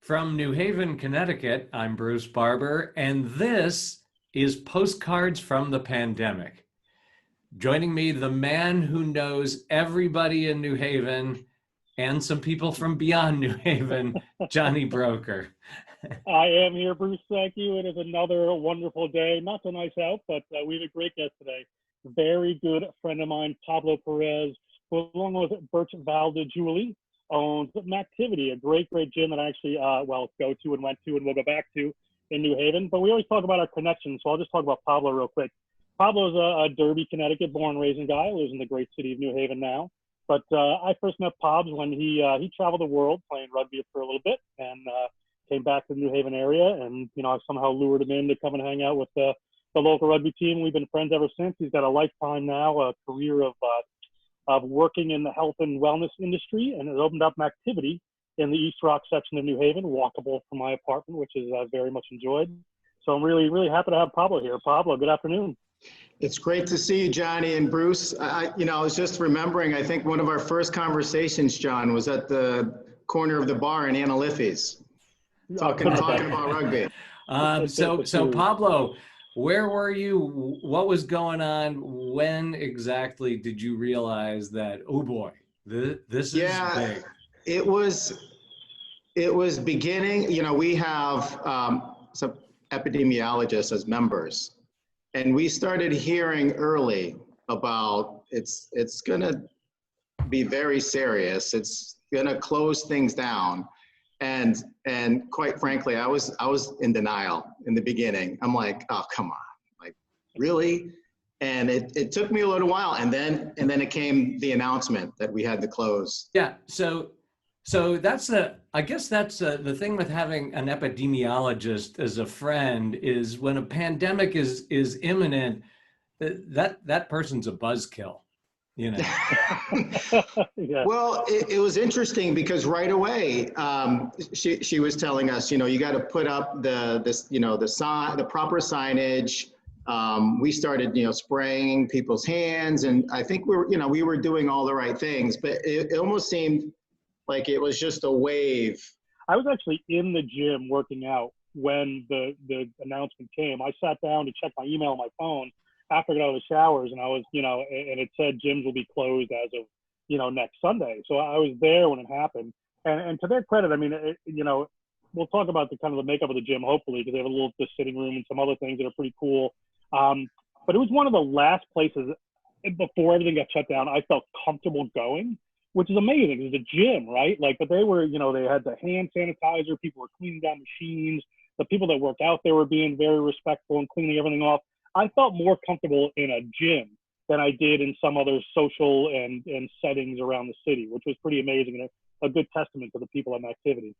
From New Haven, Connecticut, I'm Bruce Barber, and this is Postcards from the Pandemic. Joining me, the man who knows everybody in New Haven and some people from beyond New Haven, Johnny Broker. I am here, Bruce. Thank you. It is another wonderful day. Not so nice out, but we have a great guest today. Very good friend of mine, Pablo Perez, who along with Birch Valde-Julie, owns mActivity, a great gym that I actually, go to and went to and will go back to in New Haven. But we always talk about our connections, so I'll just talk about Pablo real quick. Pablo's a Derby, Connecticut, born and raised guy, lives in the great city of New Haven now. But I first met Pabs when he traveled the world playing rugby for a little bit and came back to the New Haven area. And, I somehow lured him in to come and hang out with the local rugby team. We've been friends ever since. He's got a lifetime now, a career of working in the health and wellness industry, and it opened up mActivity in the East Rock section of New Haven, walkable from my apartment, which is very much enjoyed. So I'm really, really happy to have Pablo here. Pablo, good afternoon. It's great to see you, Johnny and Bruce. I was just remembering, I think one of our first conversations, John, was at the corner of the bar in Analyphes, talking about rugby. So Pablo, where were you? What was going on? When exactly did you realize that, oh boy, this is big? It was beginning, we have some epidemiologists as members, and we started hearing early about it's going to be very serious. It's going to close things down. And quite frankly, I was in denial in the beginning. I'm like, oh, come on, like, really? And it took me a little while, and then it came the announcement that we had to close. Yeah. So that's I guess that's the thing with having an epidemiologist as a friend is when a pandemic is imminent, that person's a buzzkill. Yeah. Well, it was interesting because right away, she was telling us, you got to put up the proper signage. We started, spraying people's hands, and I think we were doing all the right things, but it almost seemed like it was just a wave. I was actually in the gym working out when the announcement came. I sat down to check my email on my phone after I got out of the showers, and I was, and it said gyms will be closed as of, next Sunday. So I was there when it happened. And to their credit, I mean, we'll talk about the kind of the makeup of the gym, hopefully, because they have a little sitting room and some other things that are pretty cool. But it was one of the last places before everything got shut down I felt comfortable going, which is amazing. It's a gym, right? But they were, they had the hand sanitizer. People were cleaning down machines. The people that work out there were being very respectful and cleaning everything off. I felt more comfortable in a gym than I did in some other social and settings around the city, which was pretty amazing and a good testament to the people at mActivity.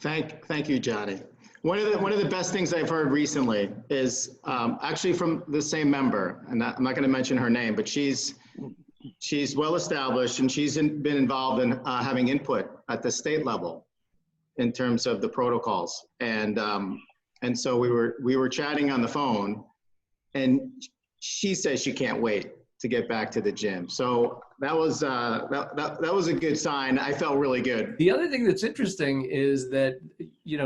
Thank you, Johnny. One of the best things I've heard recently is actually from the same member, and I'm not going to mention her name, but she's well established, and she's been involved in having input at the state level in terms of the protocols, and so we were chatting on the phone. And she says she can't wait to get back to the gym. So that was that was a good sign. I felt really good. The other thing that's interesting is that,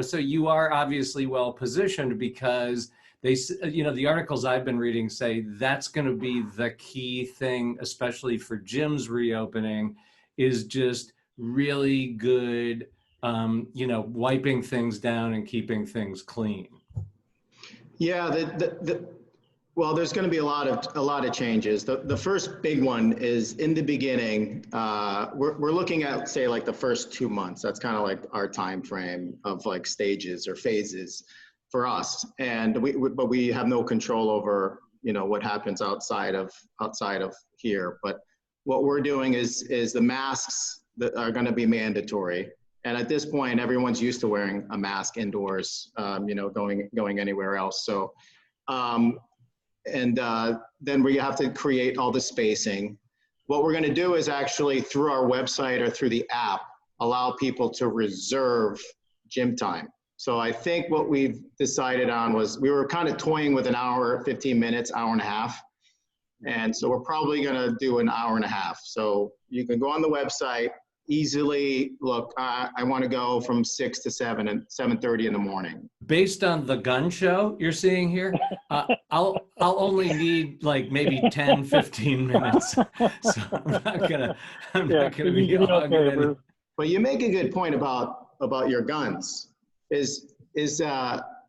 so you are obviously well positioned because they, the articles I've been reading say that's going to be the key thing, especially for gyms reopening, is just really good, wiping things down and keeping things clean. Yeah, well, there's going to be a lot of changes. The first big one is in the beginning. We're looking at, say, like the first 2 months. That's kind of like our time frame of like stages or phases for us. And but we have no control over what happens outside of here. But what we're doing is the masks that are going to be mandatory. And at this point, everyone's used to wearing a mask indoors. Going anywhere else. So. Then we have to create all the spacing. What we're going to do is actually through our website or through the app, allow people to reserve gym time. So I think what we've decided on was we were kind of toying with an hour, 15 minutes, hour and a half. And so we're probably going to do an hour and a half. So you can go on the website, easily, look, I want to go from 6 to 7 and 7:30 in the morning. Based on the gun show you're seeing here, I'll only need like maybe 10, 15 minutes. So I'm not gonna be hogging okay, any. Bruce. But you make a good point about your guns. Is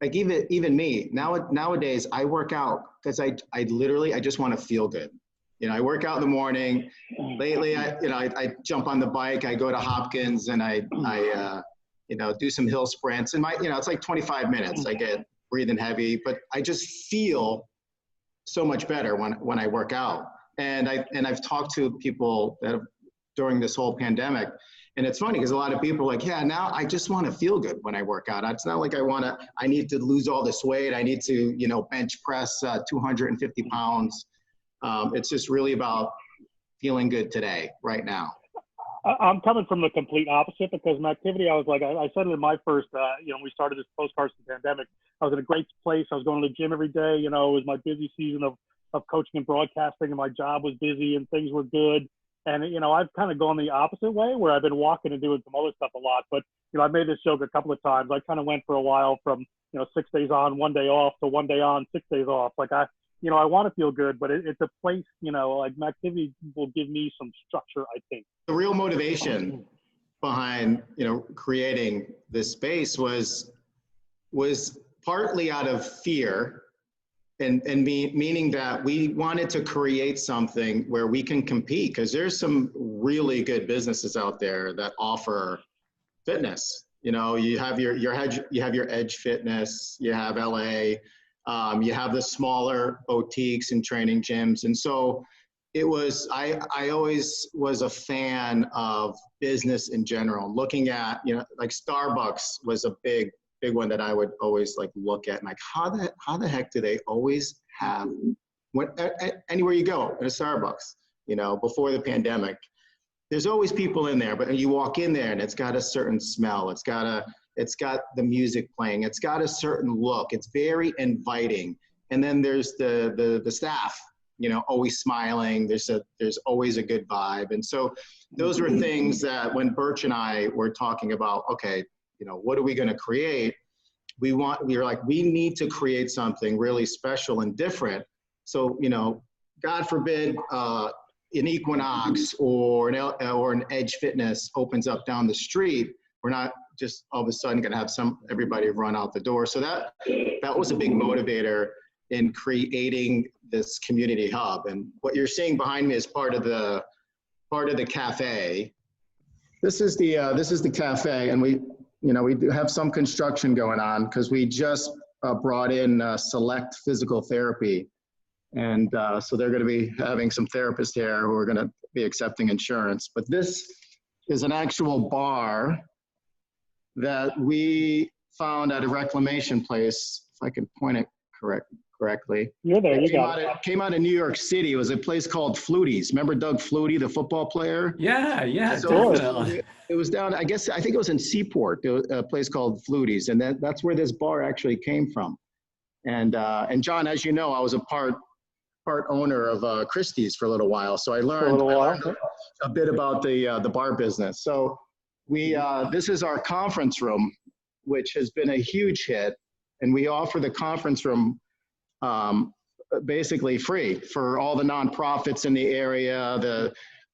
like even me nowadays I work out because I literally I just want to feel good. You know, I work out in the morning. Lately, I jump on the bike. I go to Hopkins and I do some hill sprints. And it's like 25 minutes. I get breathing heavy, but I just feel so much better when I work out. And I've talked to people that during this whole pandemic, and it's funny because a lot of people are like, yeah, now I just want to feel good when I work out. It's not like I need to lose all this weight. I need to, bench press 250 pounds. It's just really about feeling good today, right now. I'm coming from the complete opposite because mActivity, I was like, I said it in my first, we started this Postcards to the pandemic. I was in a great place. I was going to the gym every day. It was my busy season of coaching and broadcasting, and my job was busy and things were good. And, I've kind of gone the opposite way where I've been walking and doing some other stuff a lot. But, I made this joke a couple of times. I kind of went for a while from, 6 days on, 1 day off to 1 day on, 6 days off. Like I want to feel good, but it's a place, like mActivity will give me some structure, I think. The real motivation behind, creating this space was partly out of fear and meaning that we wanted to create something where we can compete because there's some really good businesses out there that offer fitness. You have your Edge Fitness, you have LA, you have the smaller boutiques and training gyms. And so I always was a fan of business in general, looking at, like Starbucks was a big one that I would always like look at, and like, how the heck do they always have, anywhere you go at a Starbucks, before the pandemic, there's always people in there, but you walk in there and it's got a certain smell. It's got the music playing. It's got a certain look. It's very inviting. And then there's the staff, always smiling. There's always a good vibe. And so those were things that when Birch and I were talking about, okay, what are we going to create? We were like, we need to create something really special and different. So, God forbid, an Equinox or an Edge Fitness opens up down the street, we're not just all of a sudden going to have everybody run out the door. So that was a big motivator in creating this community hub. And what you're seeing behind me is part of the cafe. This is the cafe, and we do have some construction going on because we just brought in Select Physical Therapy. And so they're going to be having some therapists here who are going to be accepting insurance. But this is an actual bar that we found at a reclamation place, if I can point it correctly. You're there, It came out of New York City. It was a place called Flutie's. Remember Doug Flutie, the football player? Yeah, So definitely. it was down, I think it was in Seaport, a place called Flutie's. And that's where this bar actually came from. And John, as you know, I was a part owner of Christie's for a little while. So I learned a bit about the bar business. So this is our conference room, which has been a huge hit. And we offer the conference room basically free for all the nonprofits in the area,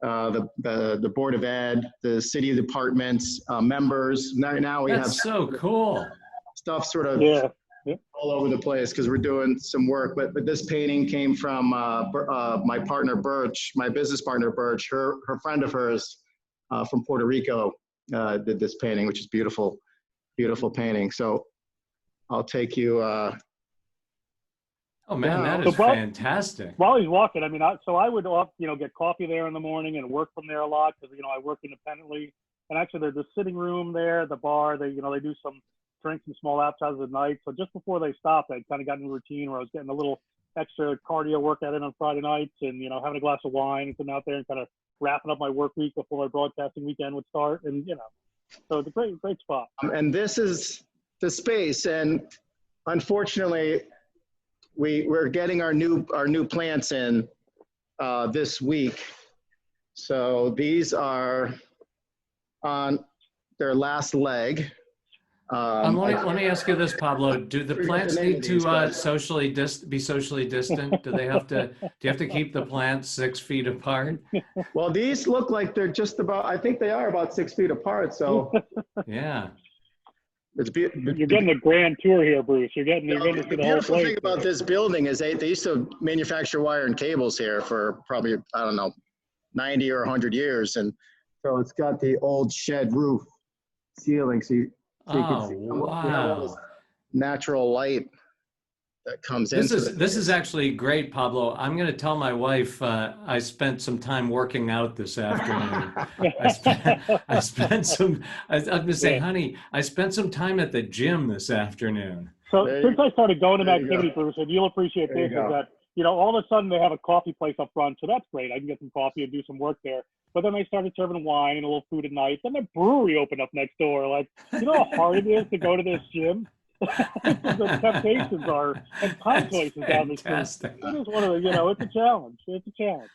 the Board of Ed, the city departments, members. Now we have so cool stuff sort of all over the place because we're doing some work. But this painting came from my partner Birch, my business partner Birch. Her friend of hers from Puerto Rico did this painting, which is beautiful painting. So I'll take you. Oh man, that is fantastic. While he's walking, I mean, I would get coffee there in the morning and work from there a lot because I work independently. And actually, there's the sitting room there, the bar. They do some drinks and small appetizers at night. So just before they stopped, I kind of got in a routine where I was getting a little extra cardio workout in on Friday nights and having a glass of wine and sitting out there and kind of wrapping up my work week before my broadcasting weekend would start. And so it's a great spot. And this is the space, and unfortunately, we're getting our new plants in this week. So these are on their last leg. Let me ask you this, Pablo. Do the forget plants the name need of these, to but- be socially distant? Do they have to, do you have to keep the plants 6 feet apart? Well, these look like they're just about, I think they are about 6 feet apart. So Yeah. it's You're getting a grand tour here, Bruce. You're getting to the see the whole beautiful place. thing about this building is they used to manufacture wire and cables here for probably, I don't know, 90 or 100 years. And so it's got the old shed roof ceiling. So you can see we have all this Wow. natural light that comes This into is actually great, Pablo. I'm going to tell my wife I spent some time working out this afternoon. I spent some. I'm going to say, Yeah. honey, I spent some time at the gym this afternoon. So since I started going to there you go. mActivity, Bruce, and you'll appreciate There you this, go. is that, you know, all of a sudden they have a coffee place up front, so that's great. I can get some coffee and do some work there. But then they started serving wine and a little food at night. Then the brewery opened up next door. Like, you know how hard it is to go to this gym? The temptations are, and pie That's places down the street. fantastic. It is one of the, you know, it's a challenge. It's a challenge.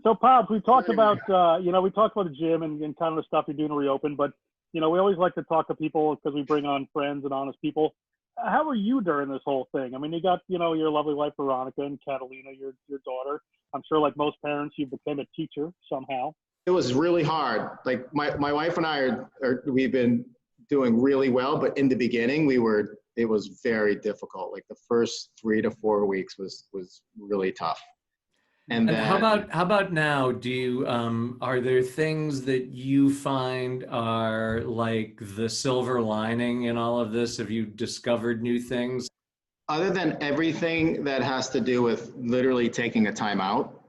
So, Pops, we talked about, you know, we talked about the gym and kind of the stuff you're doing to reopen, but, you know, we always like to talk to people because we bring on friends and honest people. How were you during this whole thing? I mean, you got, you know, your lovely wife, Veronica, and Catalina, your daughter. I'm sure, like most parents, you became a teacher somehow. It was really hard. Like my wife and I we've been doing really well, but in the beginning it was very difficult. Like the first 3 to 4 weeks was really tough. And then how about now? Do you are there things that you find are like the silver lining in all of this? Have you discovered new things? other than everything that has to do with literally taking a time out,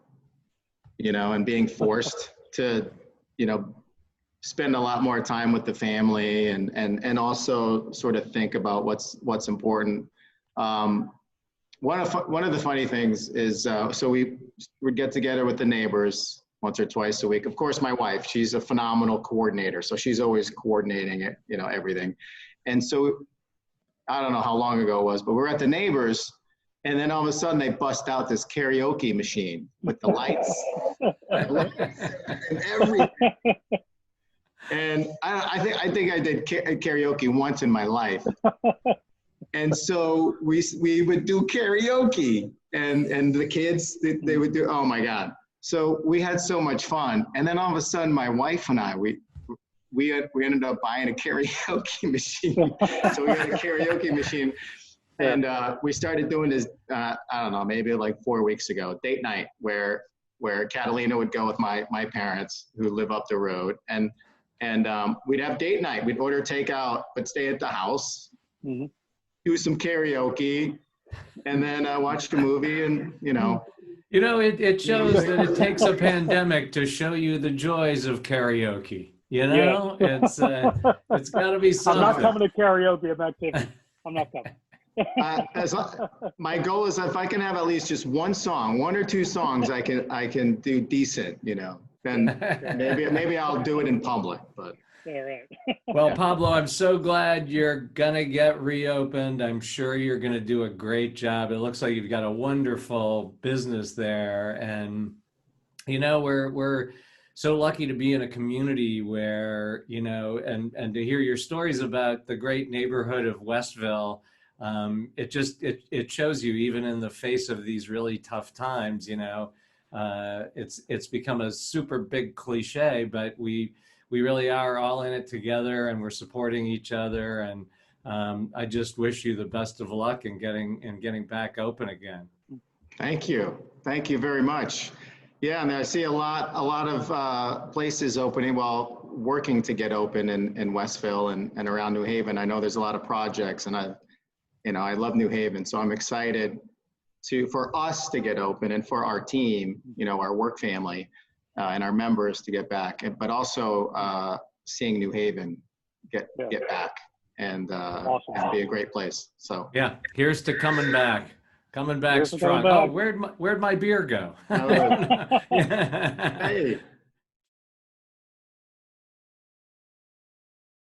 and being forced to, spend a lot more time with the family and also sort of think about what's important. One of the funny things is, so we would get together with the neighbors once or twice a week. Of course, my wife, she's a phenomenal coordinator. So she's always coordinating it, everything. And so I don't know how long ago it was, but we're at the neighbors, and then all of a sudden they bust out this karaoke machine with the lights, and everything. And I think I did karaoke once in my life. And so we would do karaoke, and the kids, they would do, oh my God. So we had so much fun. And then all of a sudden, my wife and I, we ended up buying a karaoke machine. So we had a karaoke machine, and we started doing this, I don't know, maybe like 4 weeks ago, date night, where Catalina would go with my parents who live up the road, and we'd have date night. We'd order takeout, but stay at the house, do some karaoke, and then watch a movie, and it shows that it takes a pandemic to show you the joys of karaoke. It's got to be something. I'm not coming to karaoke at mActivity. I'm not coming. My goal is if I can have at least just one or two songs, I can do decent. Then maybe I'll do it in public. But all right. Well, Pablo, I'm so glad you're gonna get reopened. I'm sure you're gonna do a great job. It looks like you've got a wonderful business there, and we're so lucky to be in a community where and to hear your stories about the great neighborhood of Westville. It shows you, even in the face of these really tough times, it's become a super big cliche, but we really are all in it together, and we're supporting each other. And I just wish you the best of luck in getting back open again. Thank you very much. Yeah, and I see a lot of places opening, working to get open in Westville and around New Haven. I know there's a lot of projects, and I love New Haven, so I'm excited for us to get open, and for our team, our work family, and our members to get back, but also seeing New Haven get back and awesome. And be a great place. So yeah, here's to coming back strong. Oh, where'd my beer go? Hey.